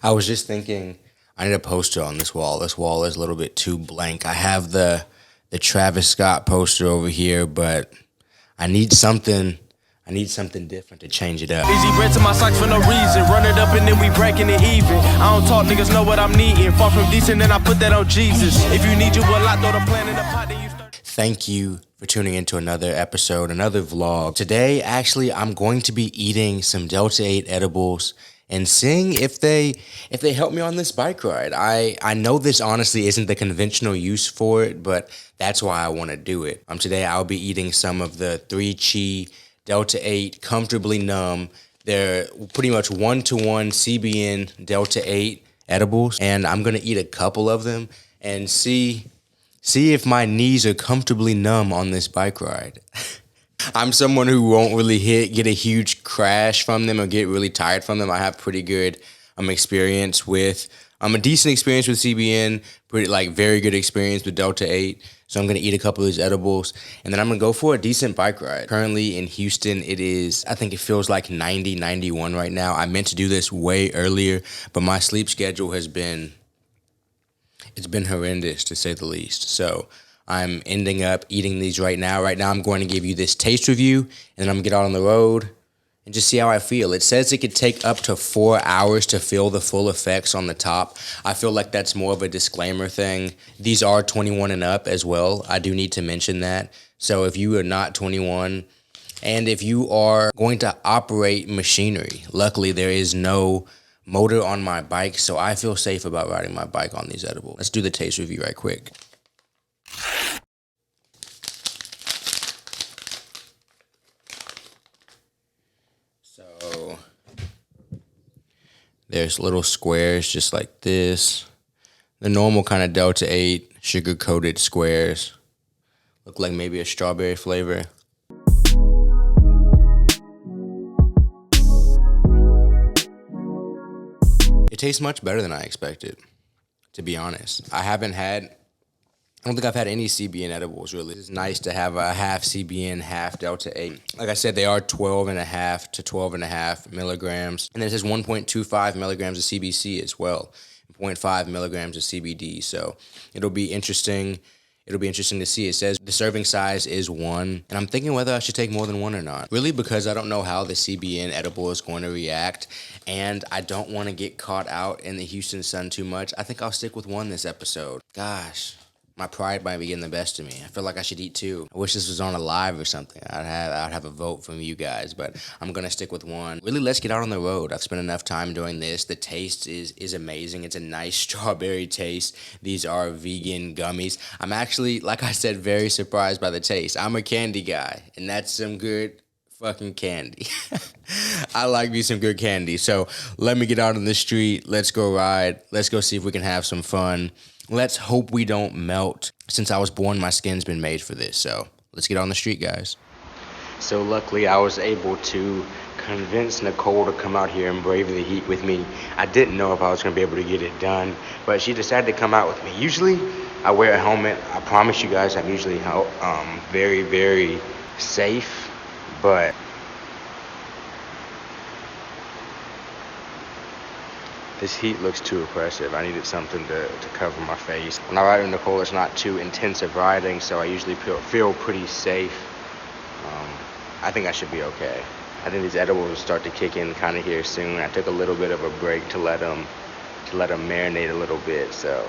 I was just thinking, I need a poster on this wall. This wall is a little bit too blank. I have the Travis Scott poster over here, but I need something. I need something different to change it up. Easy bread to my socks for no reason. Run it up and then we breaking it even. I don't talk, niggas know what I'm needing. Far from decent, then I put that on Jesus. If you need you a lot, throw the plan in the pot, then you start. Thank you for tuning into another episode, another vlog. Today, actually, I'm going to be eating some Delta 8 edibles and seeing if they help me on this bike ride. I know this honestly isn't the conventional use for it, but that's why I want to do it. Today, I'll be eating some of the 3 Chi Delta 8 Comfortably Numb. They're pretty much 1-to-1 CBN Delta 8 edibles, and I'm going to eat a couple of them and see if my knees are comfortably numb on this bike ride. I'm someone who won't really get a huge crash from them or get really tired from them. I have pretty good experience with, a decent experience with CBN, very good experience with Delta 8. So I'm going to eat a couple of these edibles, and then I'm going to go for a decent bike ride. Currently in Houston, I think it feels like 90, 91 right now. I meant to do this way earlier, but my sleep schedule has been horrendous, to say the least. So I'm ending up eating these right now. Right now I'm going to give you this taste review, and then I'm going to get out on the road and just see how I feel. It says it could take up to 4 hours to feel the full effects on the top. I feel like that's more of a disclaimer thing. These are 21 and up as well. I do need to mention that. So if you are not 21, and if you are going to operate machinery, luckily there is no motor on my bike, so I feel safe about riding my bike on these edibles. Let's do the taste review right quick. So there's little squares just like this. The normal kind of Delta 8 sugar-coated squares. Look like maybe a strawberry flavor. It tastes much better than I expected, to be honest. I don't think I've had any CBN edibles, really. It's nice to have a half CBN, half Delta 8. Like I said, they are 12.5 to 12.5 milligrams. And then it says 1.25 milligrams of CBC as well, 0.5 milligrams of CBD. So it'll be interesting. It'll be interesting to see. It says the serving size is 1, and I'm thinking whether I should take more than 1 or not. Really, because I don't know how the CBN edible is going to react, and I don't want to get caught out in the Houston sun too much. I think I'll stick with 1 this episode. Gosh, my pride might be getting the best of me. I feel like I should eat 2. I wish this was on a live or something. I'd have a vote from you guys, but I'm gonna stick with 1. Really, let's get out on the road. I've spent enough time doing this. The taste is amazing. It's a nice strawberry taste. These are vegan gummies. I'm actually, like I said, very surprised by the taste. I'm a candy guy, and that's some good fucking candy. I like me some good candy. So let me get out on the street. Let's go ride. Let's go see if we can have some fun. Let's hope we don't melt. Since I was born, my skin's been made for this. So let's get on the street, guys. So luckily, I was able to convince Nicole to come out here and brave the heat with me. I didn't know if I was going to be able to get it done, but she decided to come out with me. Usually, I wear a helmet. I promise you guys, I'm usually very, very safe, but this heat looks too oppressive. I needed something to cover my face. When I ride with Nicole, it's not too intensive riding, so I usually feel pretty safe. I think I should be okay. I think these edibles will start to kick in kind of here soon. I took a little bit of a break to let them marinate a little bit, so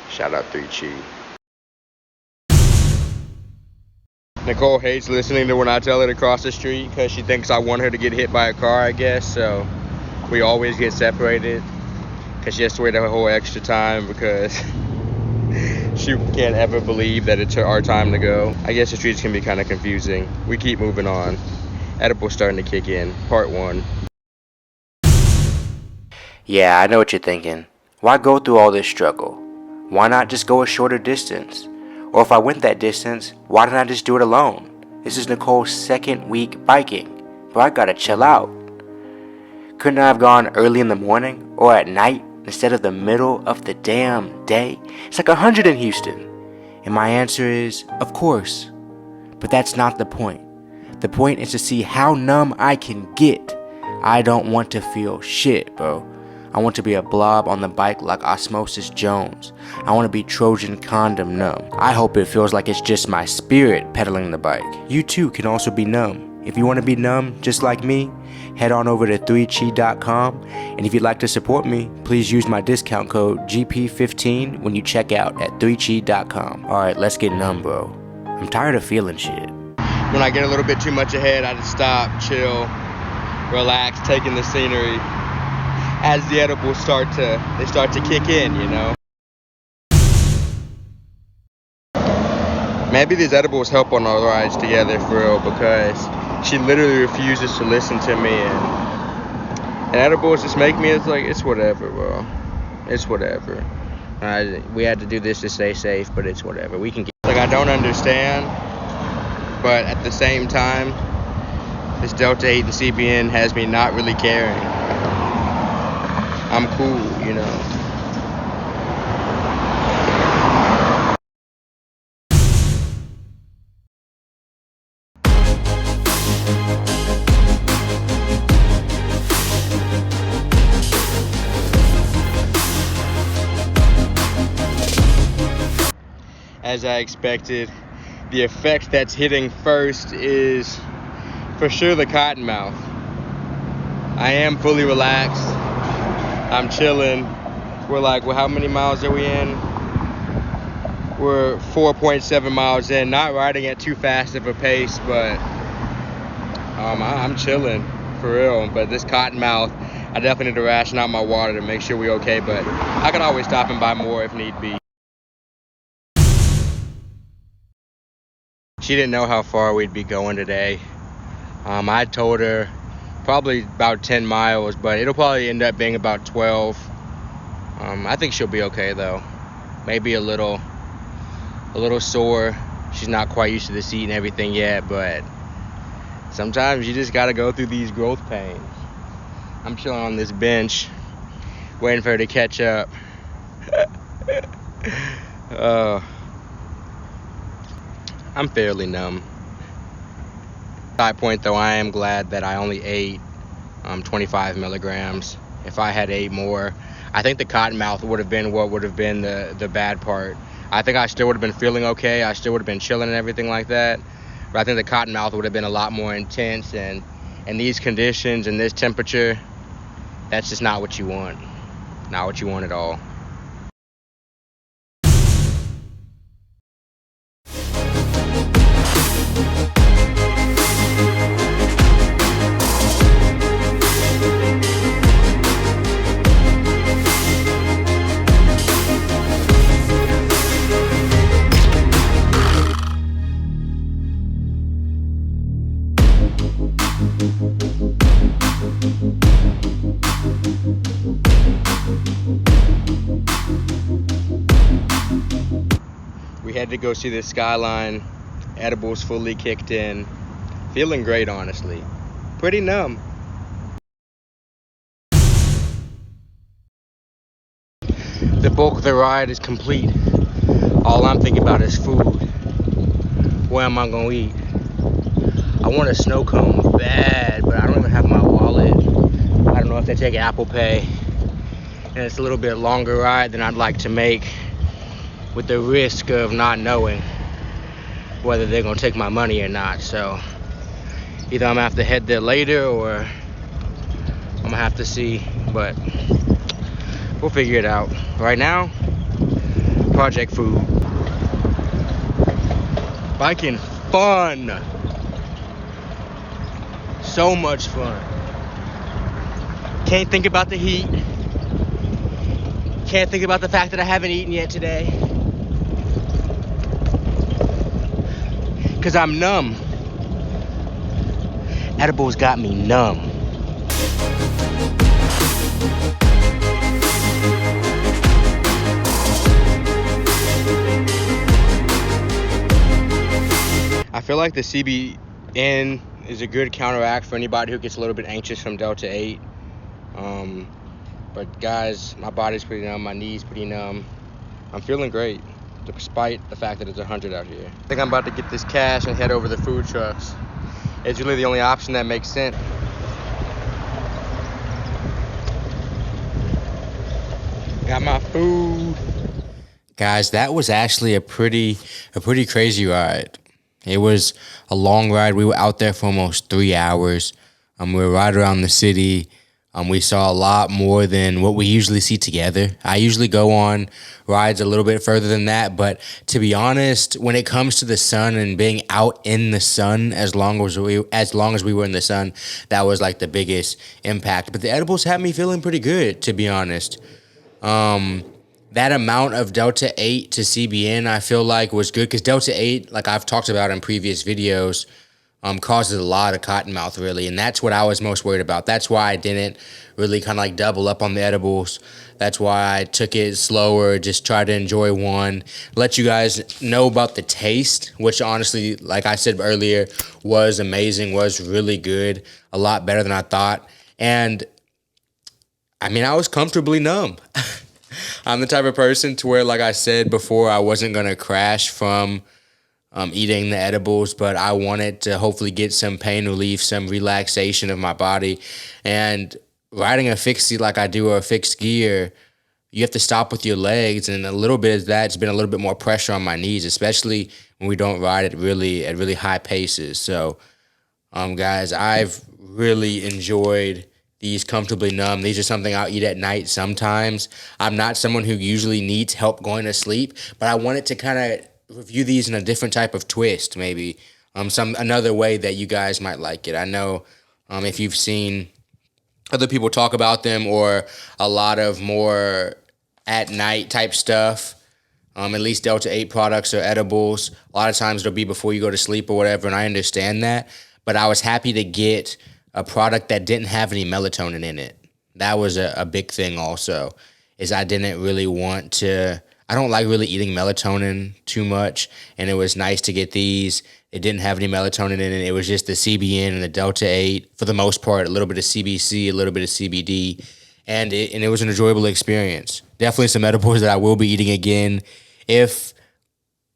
shout out 3 Chi. Nicole hates listening to when I tell her to cross the street because she thinks I want her to get hit by a car, I guess, so we always get separated because she has to wait a whole extra time because she can't ever believe that it's our time to go. I guess the streets can be kind of confusing. We keep moving on. Edible's starting to kick in. Part 1. Yeah, I know what you're thinking. Why go through all this struggle? Why not just go a shorter distance? Or if I went that distance, why didn't I just do it alone? This is Nicole's 2nd week biking, but I gotta chill out. Couldn't I have gone early in the morning or at night instead of the middle of the damn day? It's like 100 in Houston. And my answer is, of course. But that's not the point. The point is to see how numb I can get. I don't want to feel shit, bro. I want to be a blob on the bike like Osmosis Jones. I want to be Trojan Condom numb. I hope it feels like it's just my spirit pedaling the bike. You too can also be numb. If you want to be numb just like me, head on over to 3chi.com, and if you'd like to support me, please use my discount code GP15 when you check out at 3chi.com. Alright, let's get numb, bro. I'm tired of feeling shit. When I get a little bit too much ahead, I just stop, chill, relax, taking the scenery. As the edibles start to kick in, you know. Maybe these edibles help on our rides together for real, because she literally refuses to listen to me, and edibles just make me, it's like, it's whatever, bro. It's whatever. We had to do this to stay safe, but it's whatever. We can get, like, I don't understand, but at the same time, this Delta 8 and CBN has me not really caring. I'm cool, you know. As I expected, the effect that's hitting first is for sure the cottonmouth. I am fully relaxed. I'm chilling. We're like, well, how many miles are we in? We're 4.7 miles in. Not riding at too fast of a pace, but I'm chilling for real. But this cottonmouth, I definitely need to ration out my water to make sure we're okay. But I can always stop and buy more if need be. She didn't know how far we'd be going today. I told her probably about 10 miles, but it'll probably end up being about 12. I think she'll be okay though. Maybe a little sore. She's not quite used to the seat and everything yet, but sometimes you just gotta go through these growth pains. I'm chilling on this bench, waiting for her to catch up. I'm fairly numb. Side point though, I am glad that I only ate 25 milligrams. If I had ate more, I think the cottonmouth would have been what would have been the bad part. I think I still would have been feeling okay. I still would have been chilling and everything like that. But I think the cottonmouth would have been a lot more intense, and in these conditions and this temperature, that's just not what you want. Not what you want at all. We had to go see the skyline. Edibles fully kicked in. Feeling great, honestly. Pretty numb. The bulk of the ride is complete. All I'm thinking about is food. Where am I gonna eat? I want a snow cone bad, but I don't even have my wallet. I don't know if they take Apple Pay. And it's a little bit longer ride than I'd like to make, with the risk of not knowing whether they're gonna take my money or not. So either I'm gonna have to head there later, or I'm gonna have to see, but we'll figure it out. Right now, project food. Biking fun. So much fun. Can't think about the heat. Can't think about the fact that I haven't eaten yet today. Cause I'm numb. Edibles got me numb. I feel like the CBN is a good counteract for anybody who gets a little bit anxious from Delta 8. But guys, my body's pretty numb, my knees pretty numb. I'm feeling great, despite the fact that it's 100 out here. I think I'm about to get this cash and head over to the food trucks. It's really the only option that makes sense. Got my food. Guys, that was actually a pretty crazy ride. It was a long ride. We were out there for almost 3 hours. We were right around the city. We saw a lot more than what we usually see together. I usually go on rides a little bit further than that, but to be honest, when it comes to the sun and being out in the sun as long as we were in the sun, that was like the biggest impact. But the edibles had me feeling pretty good, to be honest. That amount of Delta 8 to CBN, I feel like was good because Delta 8, like I've talked about in previous videos, causes a lot of cottonmouth, really, and that's what I was most worried about. That's why I didn't really kind of like double up on the edibles. That's why I took it slower, just tried to enjoy one, let you guys know about the taste, which honestly, like I said earlier, was amazing, was really good, a lot better than I thought. And I mean, I was comfortably numb. I'm the type of person to where, like I said before, I wasn't going to crash from eating the edibles, but I wanted to hopefully get some pain relief, some relaxation of my body. And riding a fixed seat like I do, or a fixed gear, you have to stop with your legs, and a little bit of that's been a little bit more pressure on my knees, especially when we don't ride at really high paces. So, guys, I've really enjoyed these comfortably numb. These are something I'll eat at night sometimes. I'm not someone who usually needs help going to sleep, but I wanted to kind of review these in a different type of twist, maybe another way that you guys might like it. I know if you've seen other people talk about them, or a lot of more at night type stuff, at least Delta 8 products or edibles, a lot of times they'll be before you go to sleep or whatever, and I understand that, but I was happy to get a product that didn't have any melatonin in it. That was a big thing also, is I didn't really want to, I don't like really eating melatonin too much, and it was nice to get these. It didn't have any melatonin in it. It was just the CBN and the Delta 8, for the most part, a little bit of CBC, a little bit of CBD, and it was an enjoyable experience. Definitely some edibles that I will be eating again. If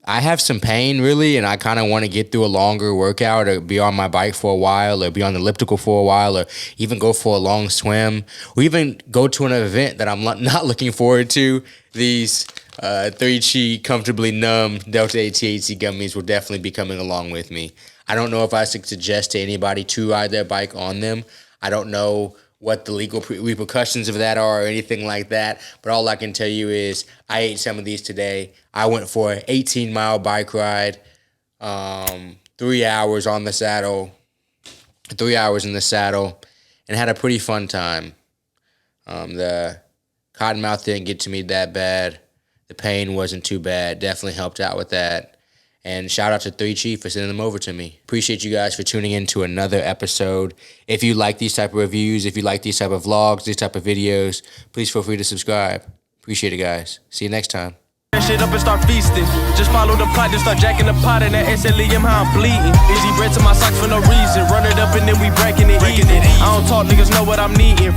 I have some pain, really, and I kind of want to get through a longer workout, or be on my bike for a while, or be on the elliptical for a while, or even go for a long swim, or even go to an event that I'm not looking forward to, these 3Chi Comfortably Numb Delta 8 THC gummies will definitely be coming along with me. I don't know if I should suggest to anybody to ride their bike on them. I don't know what the legal repercussions of that are or anything like that, but all I can tell you is I ate some of these today. I went for an 18-mile bike ride, 3 hours on the saddle, 3 hours in the saddle, and had a pretty fun time. The cottonmouth didn't get to me that bad. The pain wasn't too bad. Definitely helped out with that. And shout out to 3Chi for sending them over to me. Appreciate you guys for tuning in to another episode. If you like these type of reviews, if you like these type of vlogs, these type of videos, please feel free to subscribe. Appreciate it, guys. See you next time. Shit up and start feasting. Just follow the plot, just start jacking the pot and that SLEM how I'm bleeding. Easy bread to my socks for no reason. Run it up and then we breaking it even. I don't talk, niggas know what I'm needing.